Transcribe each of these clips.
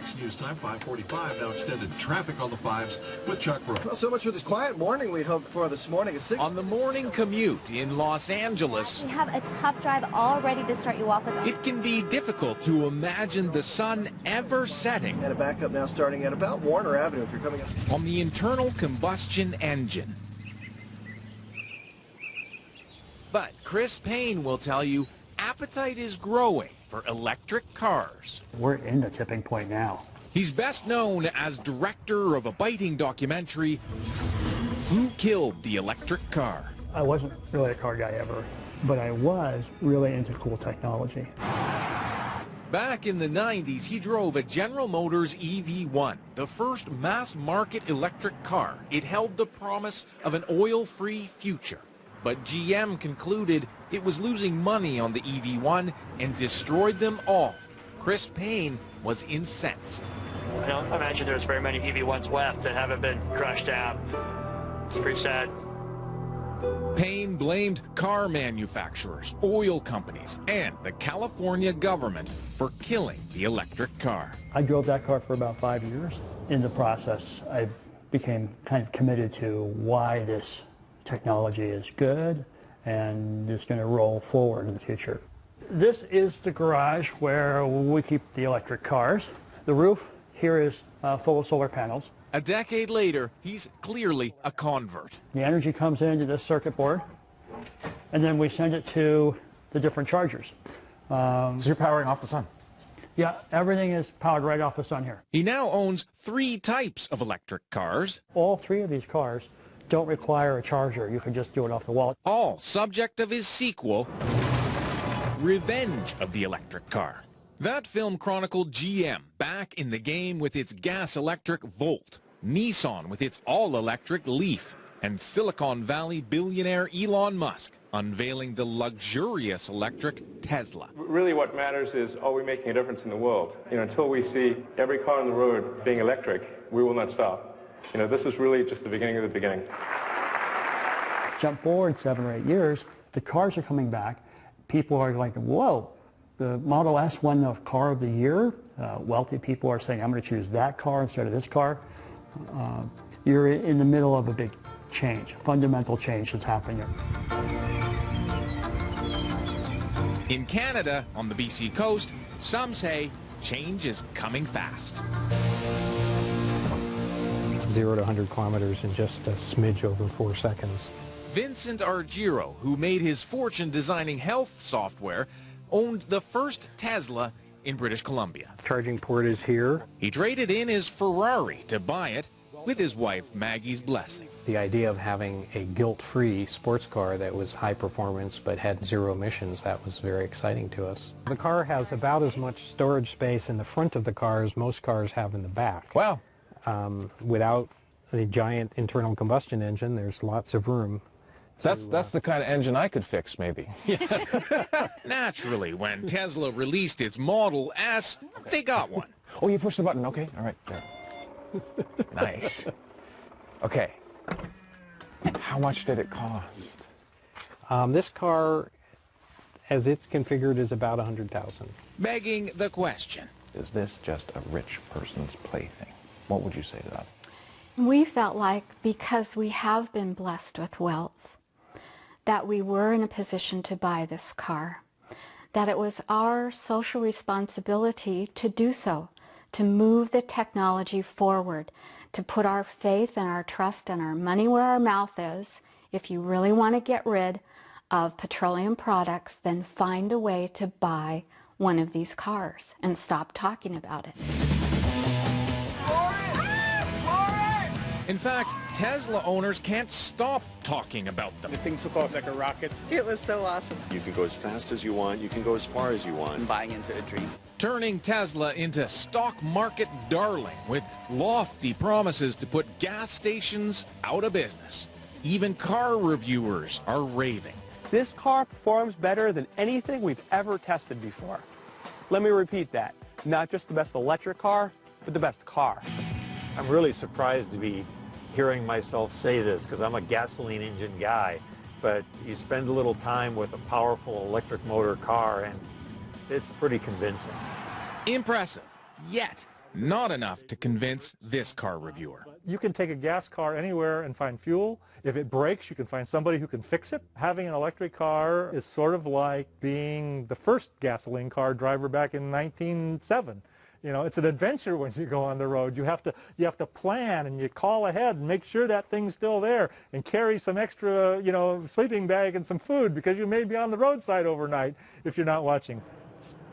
Next news time, 5:45. Now extended traffic on the 5s with Chuck Brooks. Well, so much for this quiet morning we'd hoped for this morning. On the morning commute in Los Angeles, We have a tough drive all ready to start you off with. it can be difficult to imagine the sun ever setting And a backup now starting at about Warner Avenue if you're coming up. on the internal combustion engine. But Chris Payne will tell you appetite is growing for electric cars. We're in the tipping point now. He's best known as director of a biting documentary, Who Killed the Electric Car? I wasn't really a car guy ever, but I was really into cool technology. Back in the 90s, he drove a General Motors EV1, the first mass-market electric car. It held the promise of an oil-free future. But GM concluded it was losing money on the EV1 and destroyed them all. Chris Payne was incensed. I don't imagine there's very many EV1s left that haven't been crushed out. It's pretty sad. Payne blamed car manufacturers, oil companies, and the California government for killing the electric car. I drove that car for about 5 years. In the process, I became kind of committed to why this technology is good and is going to roll forward in the future. This is the garage where we keep the electric cars. The roof here is full of solar panels. A decade later, he's clearly a convert. The energy comes into this circuit board, and then we send it to the different chargers. So you're powering off the sun? Yeah, everything is powered right off the sun here. He now owns 3 types of electric cars, All 3 of these cars don't require a charger. You can just do it off the wall. all subject of his sequel, Revenge of the Electric Car. That film chronicled GM back in the game with its gas-electric Volt, Nissan with its all-electric Leaf, and Silicon Valley billionaire Elon Musk unveiling the luxurious electric Tesla. Really what matters is, are we making a difference in the world? Until we see every car on the road being electric, we will not stop. This is really just the beginning of the beginning. Jump forward 7 or 8 years, the cars are coming back. People are like, whoa, the Model S won the car of the year. Wealthy people are saying, I'm going to choose that car instead of this car. You're in the middle of a big change, fundamental change that's happening. In Canada, on the BC coast, some say change is coming fast. 0 to 100 kilometers in just a smidge over 4 seconds. Vincent Argiro, who made his fortune designing health software, owned the first Tesla in British Columbia. Charging port is here. He traded in his Ferrari to buy it with his wife Maggie's blessing. The idea of having a guilt-free sports car that was high performance but had 0 emissions, that was very exciting to us. The car has about as much storage space in the front of the car as most cars have in the back. Wow. Without a giant internal combustion engine, there's lots of room. That's the kind of engine I could fix, maybe. Naturally, when Tesla released its Model S, they got one. Oh, you pushed the button. Okay, all right. There. Nice. Okay. How much did it cost? This car, as it's configured, is about $100,000. Begging the question. Is this just a rich person's plaything? What would you say to that? We felt like because we have been blessed with wealth, that we were in a position to buy this car, that it was our social responsibility to do so, to move the technology forward, to put our faith and our trust and our money where our mouth is. If you really want to get rid of petroleum products, then find a way to buy one of these cars and stop talking about it. In fact, Tesla owners can't stop talking about them. The thing took off like a rocket. It was so awesome. You can go as fast as you want. You can go as far as you want. I'm buying into a dream. Turning Tesla into stock market darling with lofty promises to put gas stations out of business. Even car reviewers are raving. This car performs better than anything we've ever tested before. Let me repeat that. Not just the best electric car, but the best car. I'm really surprised to be hearing myself say this because I'm a gasoline engine guy, but you spend a little time with a powerful electric motor car and it's pretty convincing. Impressive, yet not enough to convince this car reviewer. You can take a gas car anywhere and find fuel. If it breaks, you can find somebody who can fix it. Having an electric car is sort of like being the first gasoline car driver back in 1907. You know, it's an adventure when you go on the road. You have to plan, and you call ahead and make sure that thing's still there, and carry some extra, you know, sleeping bag and some food, because you may be on the roadside overnight if you're not watching.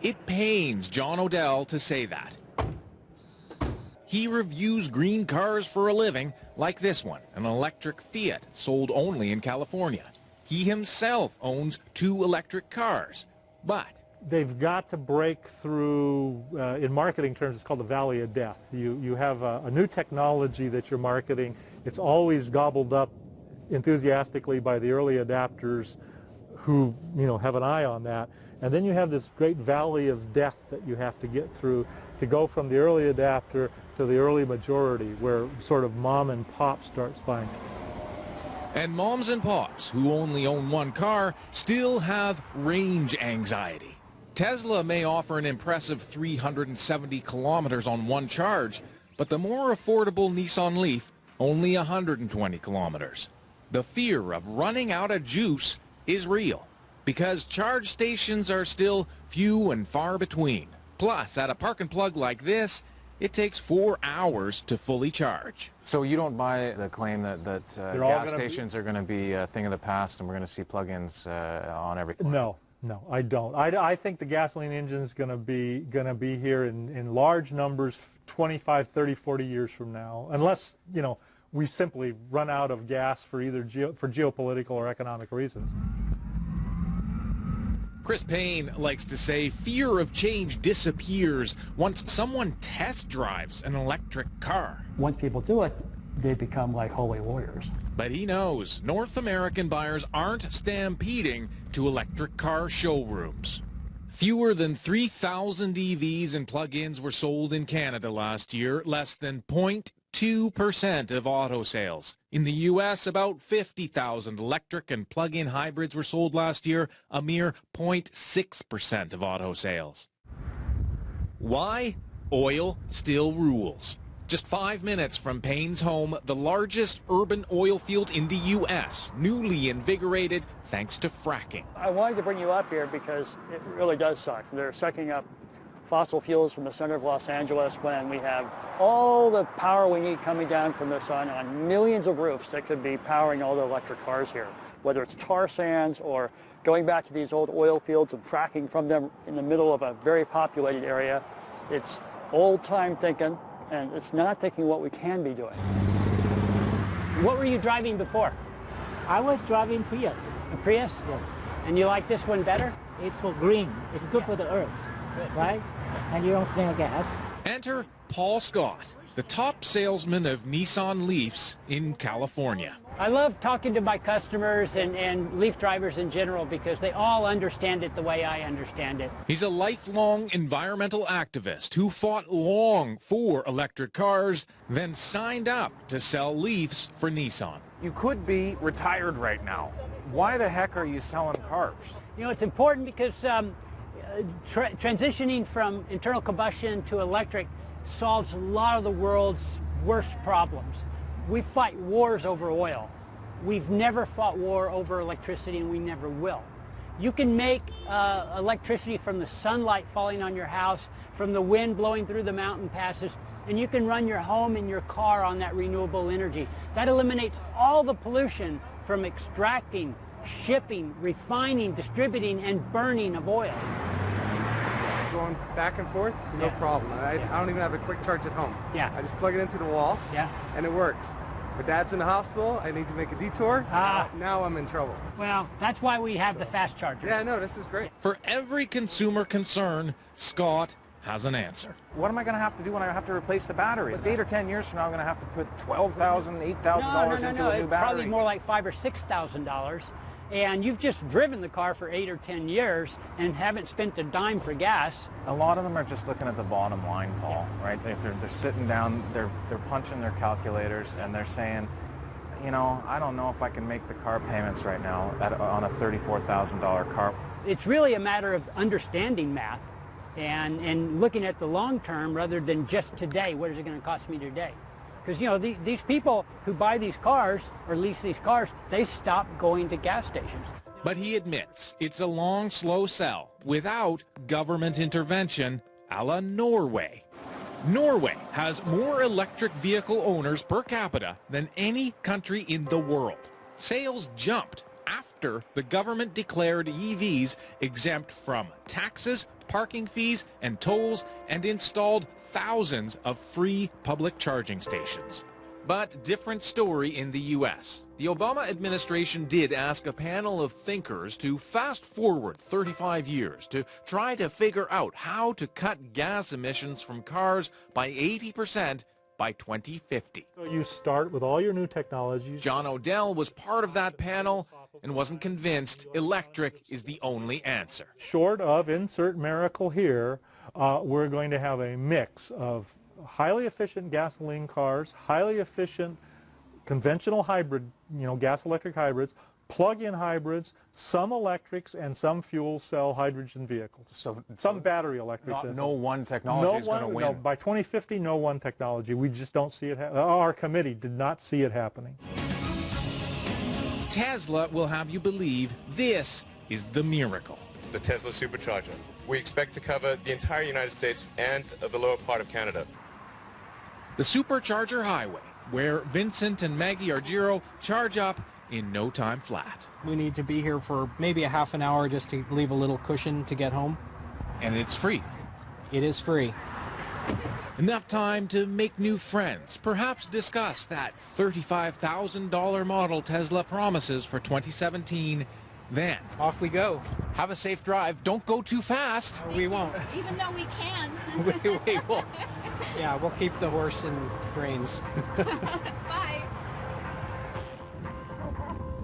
It pains John Odell to say that. He reviews green cars for a living, like this one, an electric Fiat sold only in California. He himself owns 2 electric cars, but they've got to break through, in marketing terms, it's called the valley of death. You have a new technology that you're marketing. It's always gobbled up enthusiastically by the early adapters who, you know, have an eye on that. And then you have this great valley of death that you have to get through to go from the early adapter to the early majority, where sort of mom and pop starts buying. And moms and pops who only own 1 car still have range anxiety. Tesla may offer an impressive 370 kilometers on 1 charge, but the more affordable Nissan Leaf, only 120 kilometers. The fear of running out of juice is real, because charge stations are still few and far between. Plus, at a park and plug like this, it takes 4 hours to fully charge. So you don't buy the claim that gas stations are going to be a thing of the past and we're going to see plug-ins on every corner? No, I don't. I think the gasoline engine is going to be here in large numbers 25, 30, 40 years from now, unless, you know, we simply run out of gas for either geopolitical or economic reasons. Chris Payne likes to say fear of change disappears once someone test drives an electric car. Once people do it, they become like holy warriors. But he knows North American buyers aren't stampeding to electric car showrooms. Fewer than 3,000 EVs and plug-ins were sold in Canada last year, less than 0.2% of auto sales. In the U.S., about 50,000 electric and plug-in hybrids were sold last year, a mere 0.6% of auto sales. Why? Oil still rules. Just 5 minutes from Payne's home, the largest urban oil field in the U.S., newly invigorated thanks to fracking. I wanted to bring you up here because it really does suck. They're sucking up fossil fuels from the center of Los Angeles when we have all the power we need coming down from the sun on millions of roofs that could be powering all the electric cars here. Whether it's tar sands or going back to these old oil fields and fracking from them in the middle of a very populated area, it's old-time thinking, and it's not thinking what we can be doing. What were you driving before? I was driving Prius. A Prius? Yes. And you like this one better? It's for green. It's good for the earth, right? And you don't smell gas. Enter Paul Scott, the top salesman of Nissan Leafs in California. I love talking to my customers and Leaf drivers in general because they all understand it the way I understand it. He's a lifelong environmental activist who fought long for electric cars, then signed up to sell Leafs for Nissan. You could be retired right now. Why the heck are you selling cars? You know, it's important because transitioning from internal combustion to electric solves a lot of the world's worst problems. We fight wars over oil. We've never fought war over electricity, and we never will. You can make electricity from the sunlight falling on your house, from the wind blowing through the mountain passes, and you can run your home and your car on that renewable energy. That eliminates all the pollution from extracting, shipping, refining, distributing, and burning of oil. Going back and forth, no problem. I don't even have a quick charge at home. Yeah. I just plug it into the wall, and it works. But Dad's in the hospital, I need to make a detour. Now I'm in trouble. Well, that's why we have the fast chargers. Yeah, no, this is great. For every consumer concern, Scott has an answer. What am I going to have to do when I have to replace the battery? If 8 or 10 years from now, I'm going to have to put $12,000, $8,000 into a new battery. Probably more like $5,000 or $6,000. And you've just driven the car for 8 or 10 years and haven't spent a dime for gas. A lot of them are just looking at the bottom line, Paul, right? They're sitting down, they're punching their calculators, and they're saying, you know, I don't know if I can make the car payments right now on a $34,000 car. It's really a matter of understanding math and looking at the long term rather than just today. What is it going to cost me today? Because, you know, these people who buy these cars or lease these cars, they stop going to gas stations. But he admits it's a long, slow sell without government intervention a la Norway. Norway has more electric vehicle owners per capita than any country in the world. Sales jumped after the government declared EVs exempt from taxes, parking fees, and tolls, and installed thousands of free public charging stations. But different story in the U.S. The Obama administration did ask a panel of thinkers to fast forward 35 years to try to figure out how to cut gas emissions from cars by 80% by 2050. So you start with all your new technologies. John Odell was part of that panel and wasn't convinced electric is the only answer. Short of insert miracle here, we're going to have a mix of highly efficient gasoline cars, highly efficient conventional hybrid, you know, gas-electric hybrids, plug-in hybrids, some electrics, and some fuel cell hydrogen vehicles. So some battery electrics. No one technology is going to win. No, by 2050, no one technology. We just don't see it. Our committee did not see it happening. Tesla will have you believe this is the miracle. The Tesla Supercharger. We expect to cover the entire United States and the lower part of Canada. The Supercharger Highway, where Vincent and Maggie Argiro charge up in no time flat. We need to be here for maybe a half an hour just to leave a little cushion to get home. And it's free. It is free. Enough time to make new friends, perhaps discuss that $35,000 model Tesla promises for 2017. Then off we go. Have a safe drive. Don't go too fast. We won't. Even though we can. we will. Yeah, we'll keep the horse in reins. Bye.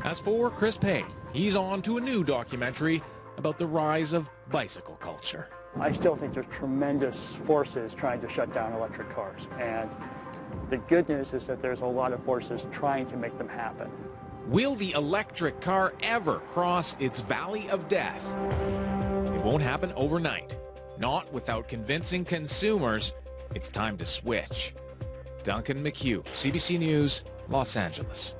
As for Chris Payne, he's on to a new documentary about the rise of bicycle culture. I still think there's tremendous forces trying to shut down electric cars. And the good news is that there's a lot of forces trying to make them happen. Will the electric car ever cross its valley of death? It won't happen overnight. Not without convincing consumers it's time to switch. Duncan McHugh, CBC News, Los Angeles.